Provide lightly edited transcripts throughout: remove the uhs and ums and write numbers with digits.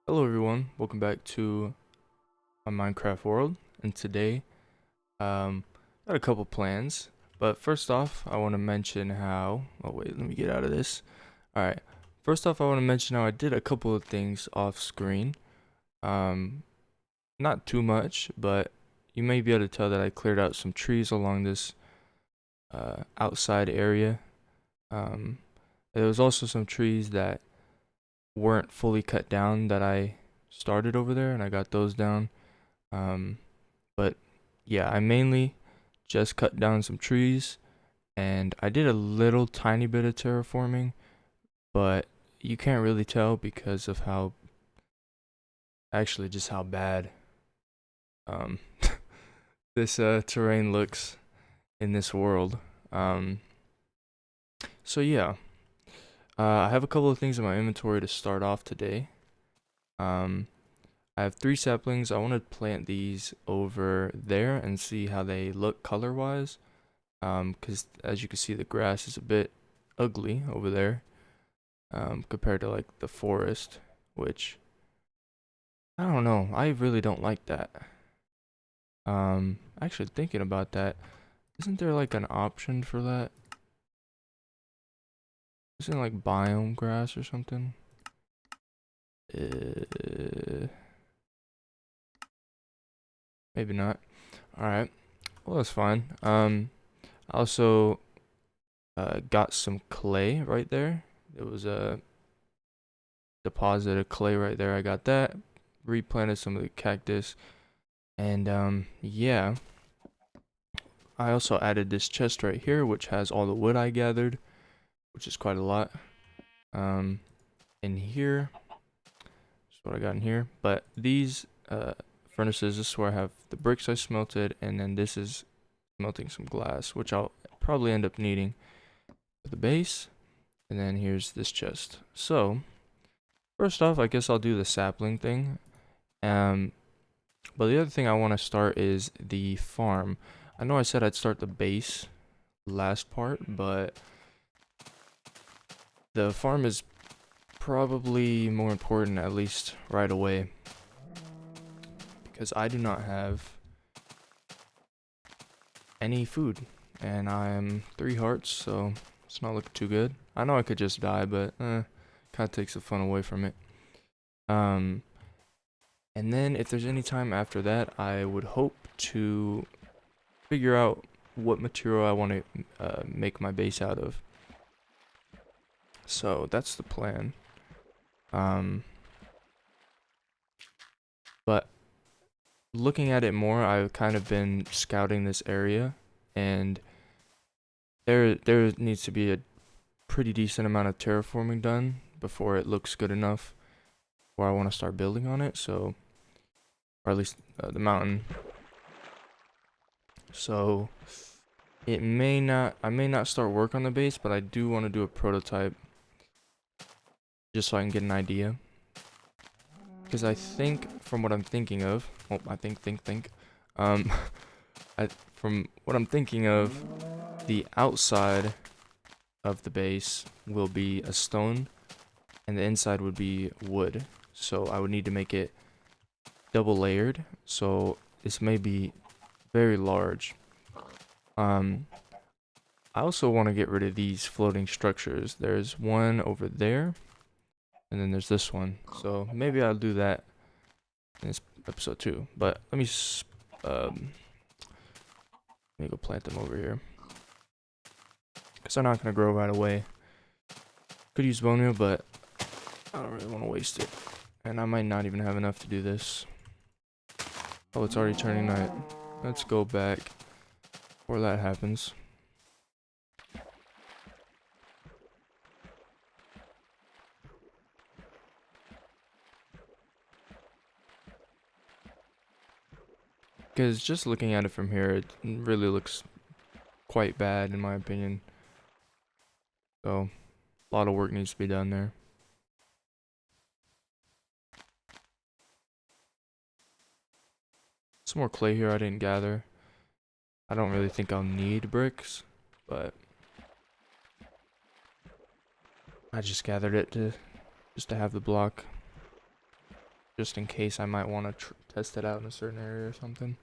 Hello everyone, welcome back to my Minecraft world, and today, got a couple plans, but first off, I want to mention how, oh wait, let me get out of this. Alright, first off, I want to mention how I did a couple of things off screen, um, not too much, but you may be able to tell that I cleared out some trees along this, outside area. There was also some trees that weren't fully cut down that I started over there, and I got those down. Um, but yeah, I mainly just cut down some trees, and I did a little tiny bit of terraforming, but you can't really tell because of how, actually just how bad um this terrain looks in this world. Um, so yeah, I have a couple of things in my inventory to start off today. Um, I have 3 saplings. I want to plant these over there and see how they look color-wise. Because as you can see, the grass is a bit ugly over there, compared to like the forest, which I don't know. I really don't like that. Actually thinking about that, isn't there like an option for that? Isn't it like biome grass or something? Uh, Maybe not. All right. Well, that's fine. I also got some clay right there. It was a deposit of clay right there. I got that. Replanted some of the cactus. And yeah. I also added this chest right here, which has all the wood I gathered, which is quite a lot. Um, in here, that's what I got in here. But these furnaces, this is where I have the bricks I smelted, and then this is smelting some glass, which I'll probably end up needing for the base. And then here's this chest. So, first off, I guess I'll do the sapling thing. Um, but the other thing I want to start is the farm. I know I said I'd start the base last part, but the farm is probably more important, at least right away, because I do not have any food, and I am 3 hearts, so it's not looking too good. I know I could just die, but kind of takes the fun away from it. Um, and then if there's any time after that, I would hope to figure out what material I want to make my base out of. So that's the plan. Um, but looking at it more, I've kind of been scouting this area, and there needs to be a pretty decent amount of terraforming done before it looks good enough where I want to start building on it. So, or at least the mountain. So I may not start work on the base, but I do want to do a prototype just so I can get an idea. Because I think from what I'm thinking of, oh, I think, um, from what I'm thinking of, the outside of the base will be a stone, and the inside would be wood. So I would need to make it double layered. So this may be very large. Um, I also want to get rid of these floating structures. There's one over there, and then there's this one. So maybe I'll do that in this episode too. But let me go plant them over here, because they're not gonna grow right away. Could use bone meal, but I don't really want to waste it, and I might not even have enough to do this. Oh, it's already turning night. Let's go back before that happens. Because just looking at it from here, it really looks quite bad in my opinion. So, a lot of work needs to be done there. Some more clay here I didn't gather. I don't really think I'll need bricks, but I just gathered it just to have the block. just in case I might want to test it out in a certain area or something.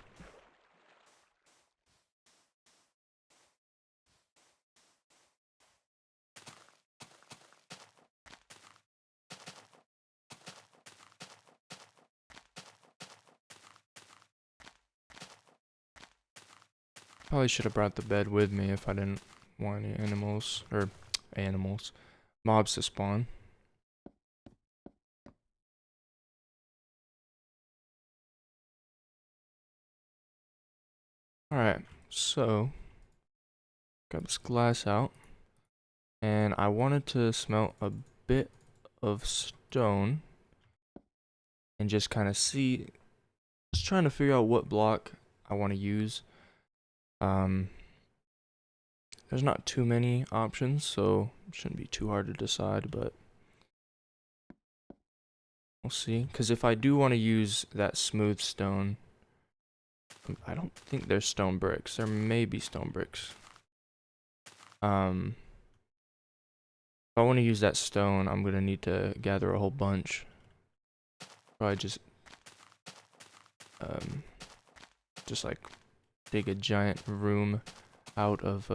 Probably should have brought the bed with me if I didn't want any mobs to spawn. Alright, so got this glass out, and I wanted to smelt a bit of stone and just kind of see, just trying to figure out what block I want to use. There's not too many options, so it shouldn't be too hard to decide, but we'll see. Because if I do want to use that smooth stone, I don't think there's stone bricks. There may be stone bricks. If I want to use that stone, I'm going to need to gather a whole bunch. Probably just like dig a giant room out of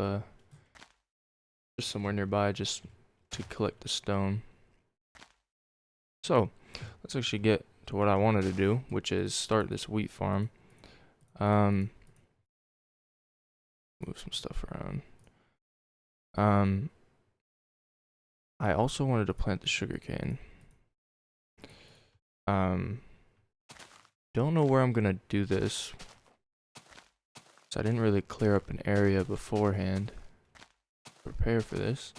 just somewhere nearby just to collect the stone. So let's actually get to what I wanted to do, which is start this wheat farm. Move some stuff around. I also wanted to plant the sugarcane. Don't know where I'm gonna do this, so I didn't really clear up an area beforehand. Prepare for this.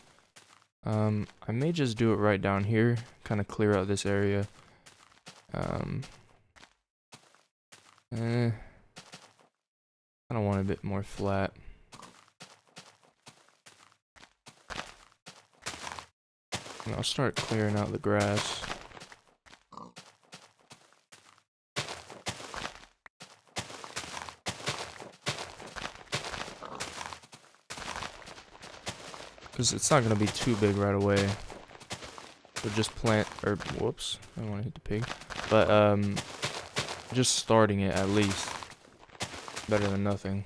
I may just do it right down here, kind of clear out this area. I don't want a bit more flat. And I'll start clearing out the grass. Because it's not going to be too big right away. So just plant, or whoops, I don't want to hit the pig. But just starting it at least. Better than nothing.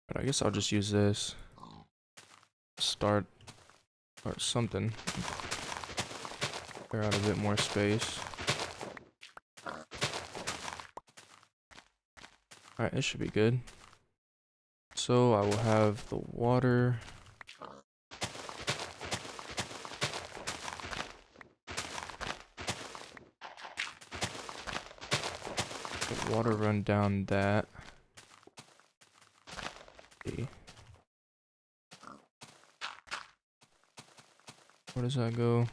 But I guess I'll just use this. Start something. Clear out a bit more space. Alright, this should be good. So I will have the water. The water run down that. Okay. Where does that go?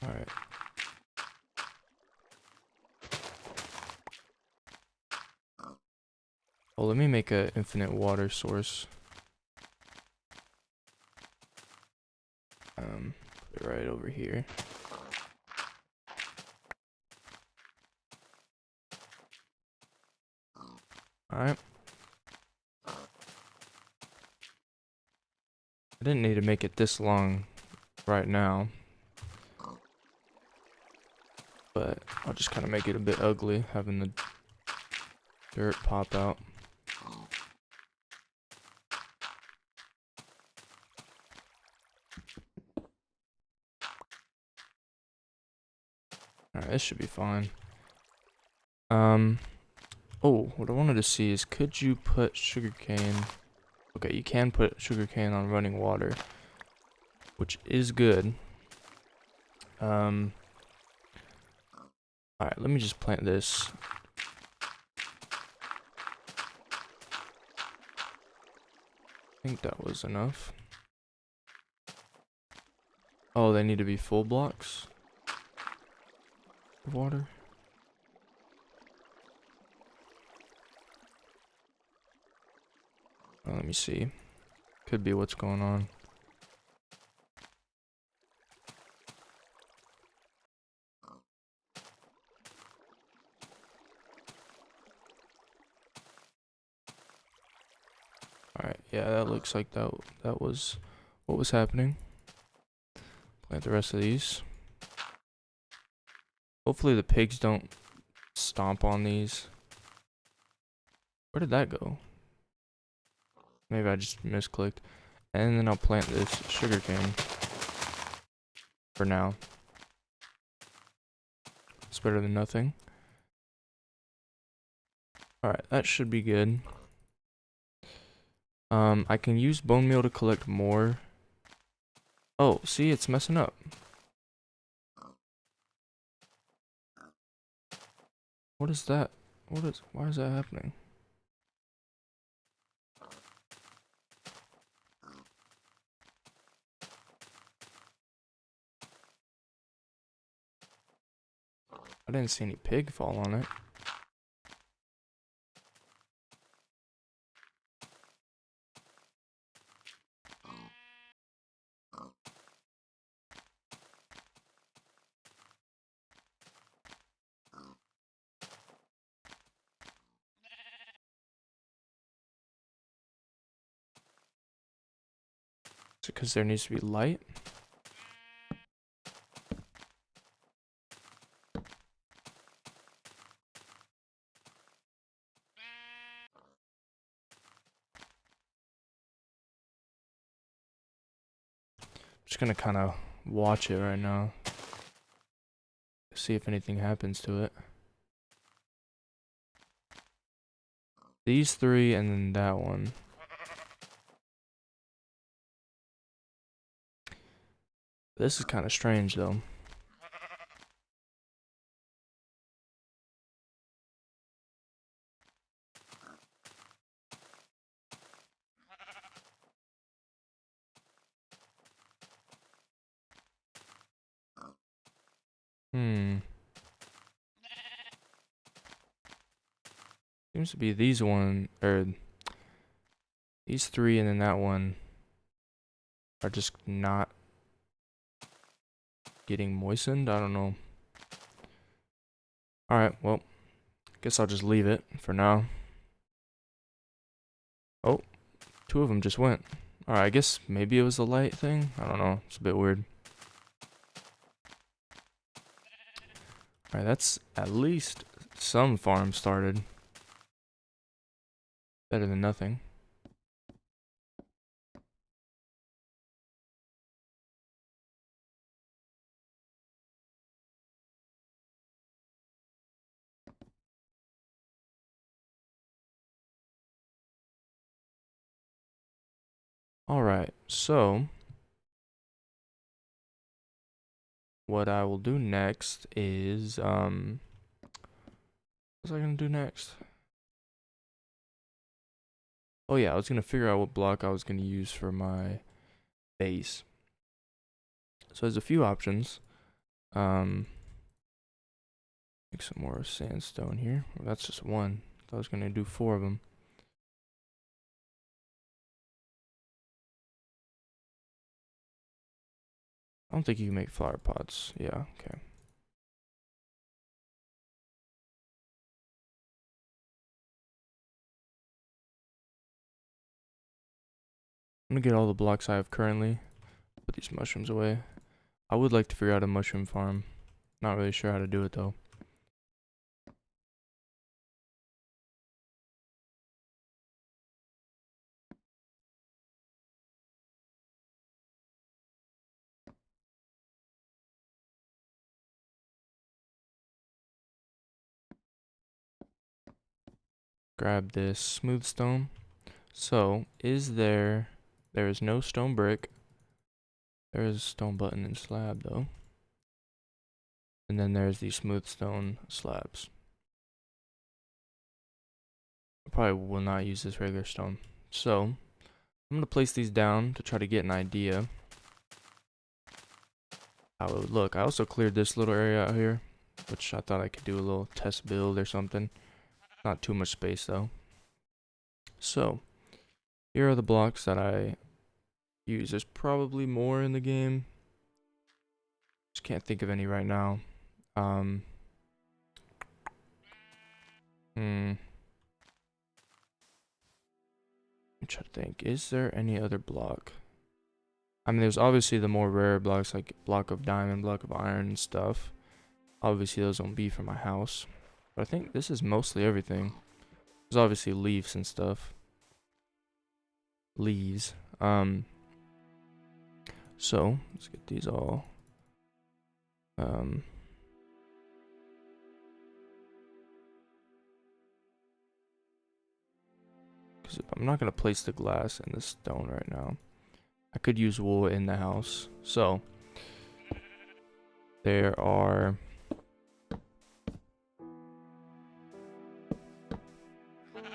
Alright. Well, let me make an infinite water source. Put it right over here. Alright. I didn't need to make it this long right now. But I'll just kind of make it a bit ugly, having the dirt pop out. Alright, this should be fine. Oh, what I wanted to see is, could you put sugarcane... Okay, you can put sugarcane on running water, which is good. Alright, let me just plant this. I think that was enough. Oh, they need to be full blocks of water. Oh, let me see. Could be what's going on. Alright, yeah, that looks like that was what was happening. Plant the rest of these. Hopefully the pigs don't stomp on these. Where did that go? Maybe I just misclicked. And then I'll plant this sugarcane. For now. It's better than nothing. Alright, that should be good. I can use bone meal to collect more. Oh, see, it's messing up. What is that? Why is that happening? I didn't see any pig fall on it. Is it because there needs to be light? Just gonna kind of watch it right now. See if anything happens to it. These three and then that one. This is kind of strange though. Seems to be these these three and then that one are just not getting moistened. I don't know. Alright, well, guess I'll just leave it for now. Oh, two of them just went. Alright, I guess maybe it was the light thing. I don't know. It's a bit weird. Alright, that's at least some farm started. Better than nothing. Alright, so what I will do next is what's I gonna do next? Oh yeah, I was gonna figure out what block I was gonna use for my base. So there's a few options. Make some more sandstone here. Well, that's just one. I was gonna do 4 of them. I don't think you can make flower pots. Yeah, okay. I'm gonna get all the blocks I have currently. Put these mushrooms away. I would like to figure out a mushroom farm. Not really sure how to do it though. Grab this smooth stone. So, there is no stone brick. There is a stone button and slab though. And then there's the smooth stone slabs. I probably will not use this regular stone. So, I'm going to place these down to try to get an idea how it would look. I also cleared this little area out here, which I thought I could do a little test build or something. Not too much space though. So, here are the blocks that I use. There's probably more in the game. Just can't think of any right now. I'm try to think. Is there any other block? I mean, there's obviously the more rare blocks like block of diamond, block of iron, and stuff. Obviously, those won't be for my house. But I think this is mostly everything. There's obviously leaves and stuff. Leaves. So let's get these all. Because I'm not gonna place the glass in the stone right now. I could use wool in the house. So there are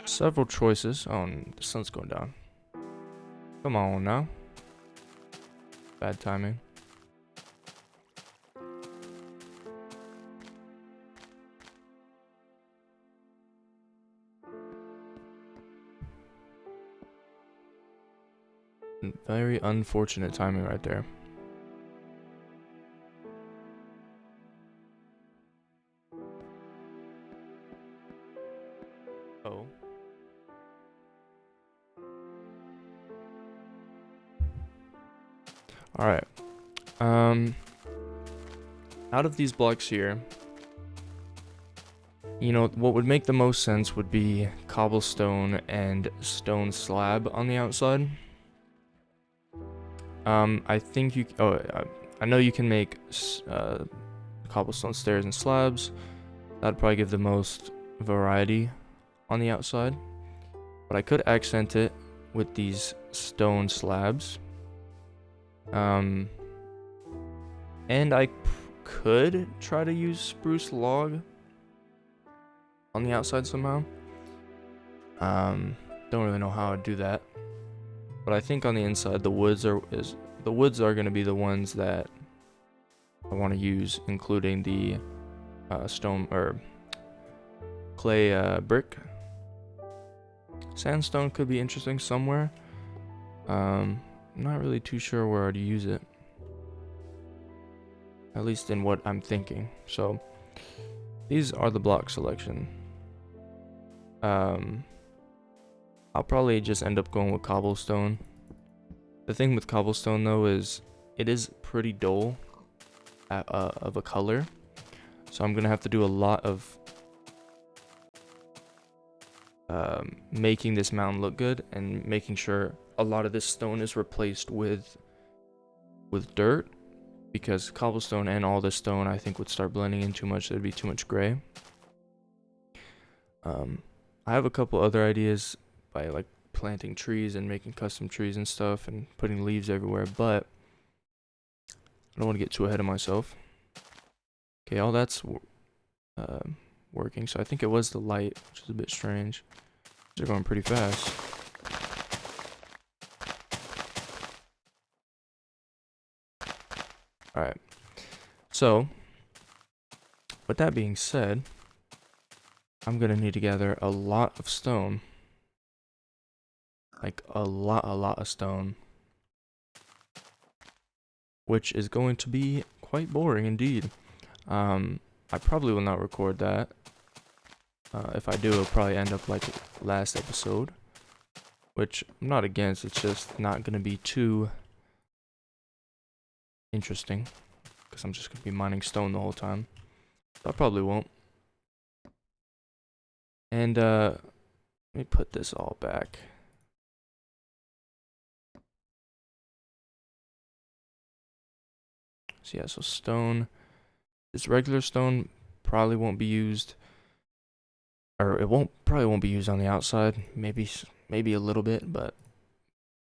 several choices. Oh, the sun's going down. Come on now. Bad timing. Very unfortunate timing right there. Oh. Alright. Out of these blocks here, you know, what would make the most sense would be cobblestone and stone slab on the outside. I think you, I know you can make cobblestone stairs and slabs. That'd probably give the most variety on the outside. But I could accent it with these stone slabs. And I could try to use spruce log on the outside somehow. Don't really know how I'd do that. But I think on the inside the woods are going to be the ones that I want to use, including the stone or clay brick. Sandstone could be interesting somewhere. I'm not really too sure where I'd use it. At least in what I'm thinking. So these are the block selection. I'll probably just end up going with cobblestone. The thing with cobblestone though is it is pretty dull of a color. So I'm gonna have to do a lot of making this mountain look good and making sure a lot of this stone is replaced with dirt, because cobblestone and all this stone I think would start blending in too much. There'd be too much gray. I have a couple other ideas by like planting trees and making custom trees and stuff and putting leaves everywhere, but I don't want to get too ahead of myself. Okay, all that's working, so I think it was the light, which is a bit strange. They're going pretty fast. Alright, so with that being said, I'm gonna need to gather a lot of stone. Like a lot of stone. Which is going to be quite boring indeed. I probably will not record that. If I do, it'll probably end up like last episode. Which I'm not against, it's just not gonna be too interesting. Because I'm just gonna be mining stone the whole time. So I probably won't. And let me put this all back. So yeah, so stone. This regular stone probably won't be used, or it probably won't be used on the outside. Maybe a little bit, but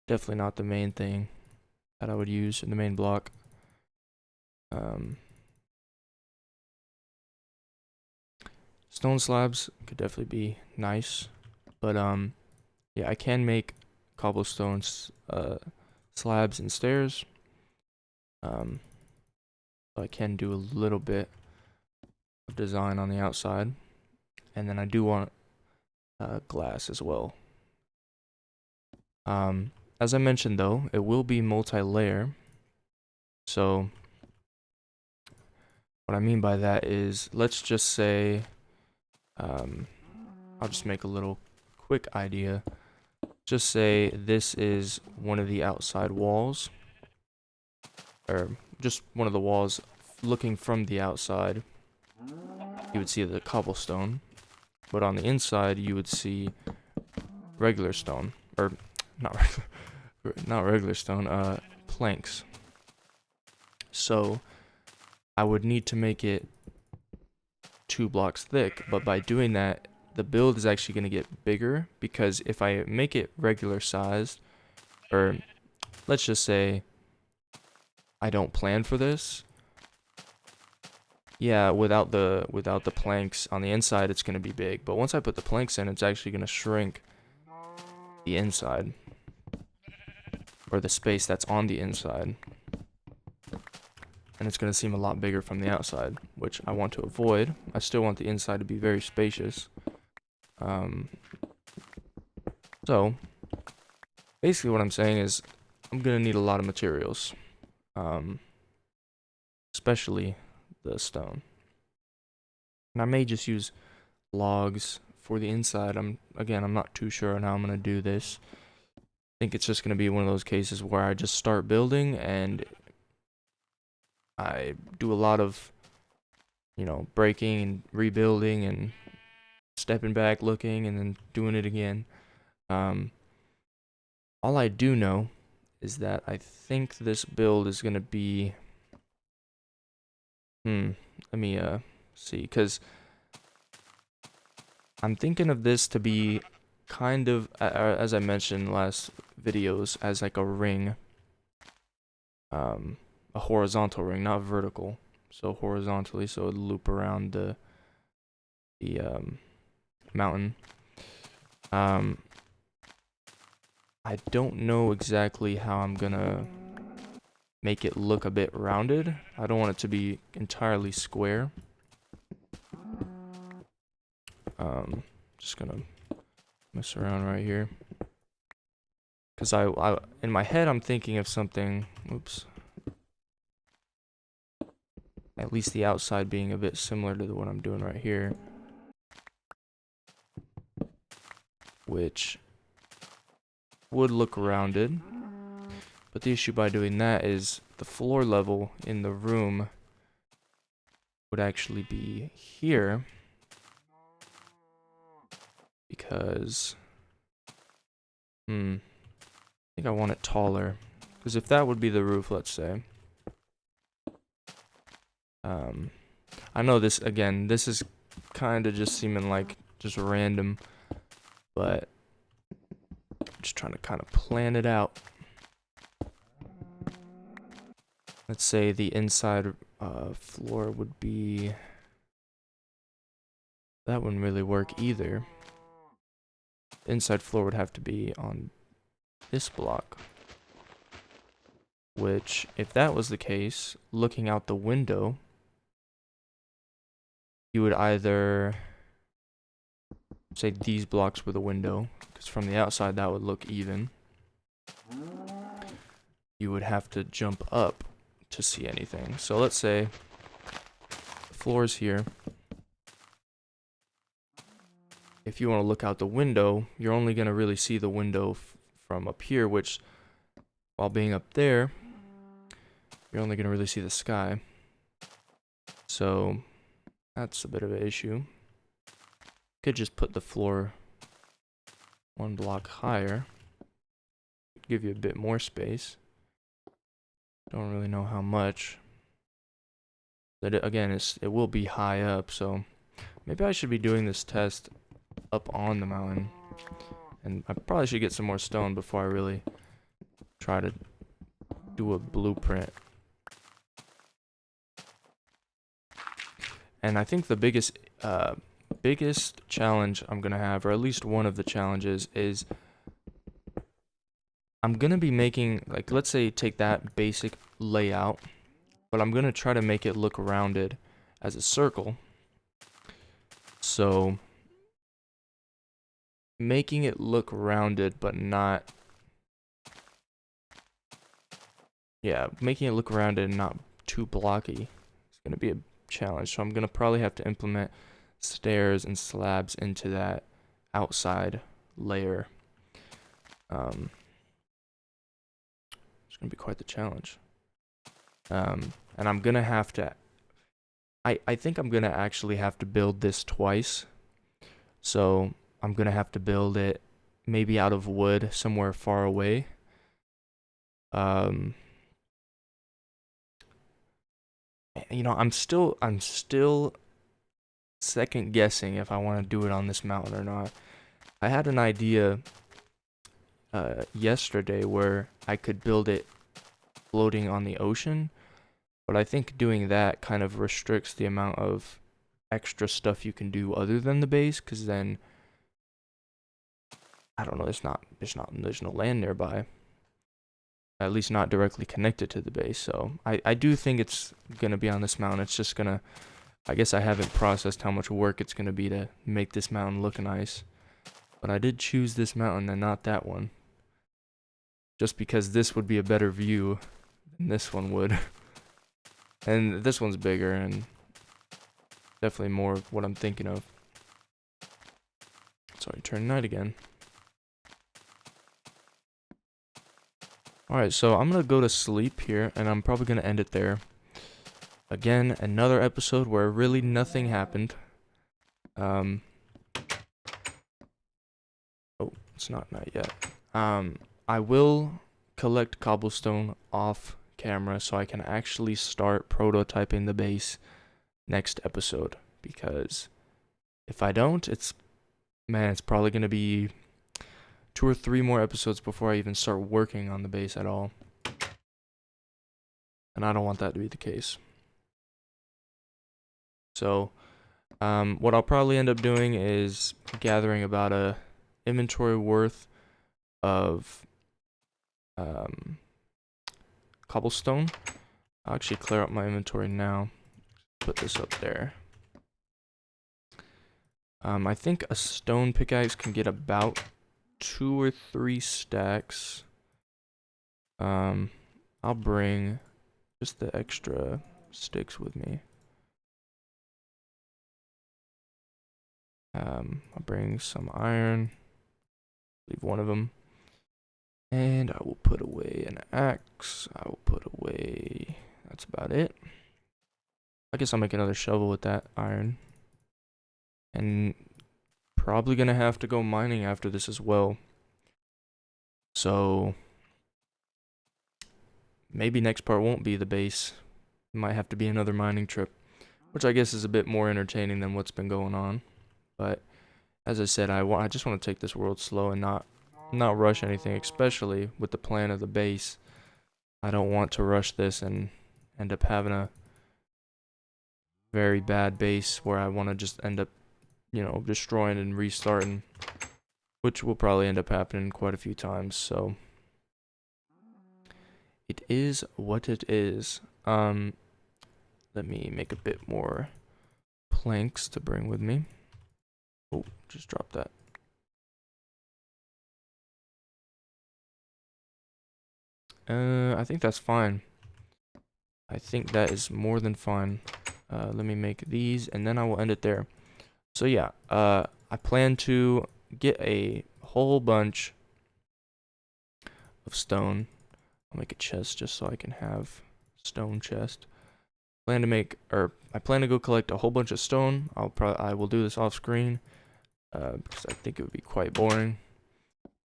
definitely not the main thing that I would use in the main block. Stone slabs could definitely be nice, but yeah, I can make cobblestone slabs and stairs. So I can do a little bit of design on the outside, and then I do want glass as well. As I mentioned though, it will be multi-layer. So what I mean by that is, let's just say, I'll just make a little quick idea. just say this is one of the outside walls, or just one of the walls looking from the outside. You would see the cobblestone, but on the inside you would see regular stone, or not regular stone, planks. So I would need to make it 2 blocks thick, but by doing that, the build is actually going to get bigger, because if I make it regular sized, or let's just say I don't plan for this, yeah, without the planks on the inside, it's going to be big, but once I put the planks in, it's actually going to shrink the inside, or the space that's on the inside, and it's going to seem a lot bigger from the outside, which I want to avoid. I still want the inside to be very spacious. So basically what I'm saying is I'm going to need a lot of materials, especially the stone. And I may just use logs for the inside. I'm not too sure on how I'm going to do this. I think it's just going to be one of those cases where I just start building and I do a lot of, breaking and rebuilding and stepping back, looking, and then doing it again. All I do know is that I think this build is going to be, let me see, because I'm thinking of this to be kind of, as I mentioned in last videos, as like a ring, a horizontal ring, not vertical, so horizontally, so it'd loop around the mountain. I don't know exactly how I'm gonna make it look a bit rounded. I don't want it to be entirely square. Just gonna mess around right here, because I in my head I'm thinking of something, oops, at least the outside being a bit similar to what I'm doing right here, which would look rounded. But the issue by doing that is the floor level in the room would actually be here, because I think I want it taller, because if that would be the roof, let's say, I know this is kind of just seeming like just random, but I'm just trying to kind of plan it out. Let's say the inside floor would be, that wouldn't really work either. The inside floor would have to be on this block, which, if that was the case, looking out the window, you would either say these blocks were the window, because from the outside that would look even. You would have to jump up to see anything. So let's say the floor is here. If you want to look out the window, you're only going to really see the window from up here, which, while being up there, you're only going to really see the sky. So that's a bit of an issue. Could just put the floor 1 block higher, give you a bit more space. Don't really know how much. But again, it will be high up, so maybe I should be doing this test up on the mountain. And I probably should get some more stone before I really try to do a blueprint. And I think the biggest challenge I'm gonna have, or at least one of the challenges, is I'm gonna be making, like, let's say take that basic layout, but I'm gonna try to make it look rounded as a circle. So making it look rounded but not, making it look rounded and not too blocky is gonna be a challenge. So I'm gonna probably have to implement stairs and slabs into that outside layer. It's gonna be quite the challenge. And I'm gonna have to. I think I'm gonna actually have to build this twice. So I'm gonna have to build it maybe out of wood somewhere far away. You know, I'm still second guessing if I want to do it on this mountain or not. I had an idea yesterday where I could build it floating on the ocean, but I think doing that kind of restricts the amount of extra stuff you can do other than the base, because then I don't know, there's no land nearby. At least not directly connected to the base. So I do think it's gonna be on this mountain. It's just gonna, I guess I haven't processed how much work it's gonna be to make this mountain look nice. But I did choose this mountain and not that one, just because this would be a better view than this one would. And this one's bigger and definitely more of what I'm thinking of. Sorry, turn night again. Alright, so I'm gonna go to sleep here, and I'm probably gonna end it there. Again, another episode where really nothing happened. Oh, it's not night yet. I will collect cobblestone off camera so I can actually start prototyping the base next episode, because if I don't, it's probably gonna be 2 or 3 more episodes before I even start working on the base at all. And I don't want that to be the case. So, what I'll probably end up doing is gathering about a inventory worth of cobblestone. I'll actually clear up my inventory now. Put this up there. I think a stone pickaxe can get about 2 or 3 stacks. I'll bring just the extra sticks with me. I'll bring some iron. Leave one of them. And I will put away an axe. I will put away... That's about it. I guess I'll make another shovel with that iron. And probably gonna have to go mining after this as well. So maybe next part won't be the base. It might have to be another mining trip, which I guess is a bit more entertaining than what's been going on. But as I said, I just want to take this world slow and not rush anything, especially with the plan of the base. I don't want to rush this and end up having a very bad base where I want to just end up, you know, destroying and restarting, which will probably end up happening quite a few times. So it is what it is. Let me make a bit more planks to bring with me. Oh, just dropped that. I think that's fine. I think that is more than fine. Let me make these, and then I will end it there. So yeah, I plan to get a whole bunch of stone. I'll make a chest just so I can have stone chest. I plan to go collect a whole bunch of stone. I will do this off screen, because I think it would be quite boring.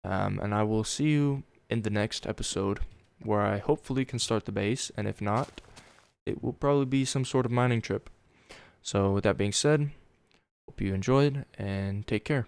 And I will see you in the next episode, where I hopefully can start the base, and if not, it will probably be some sort of mining trip. So with that being said, hope you enjoyed, and take care.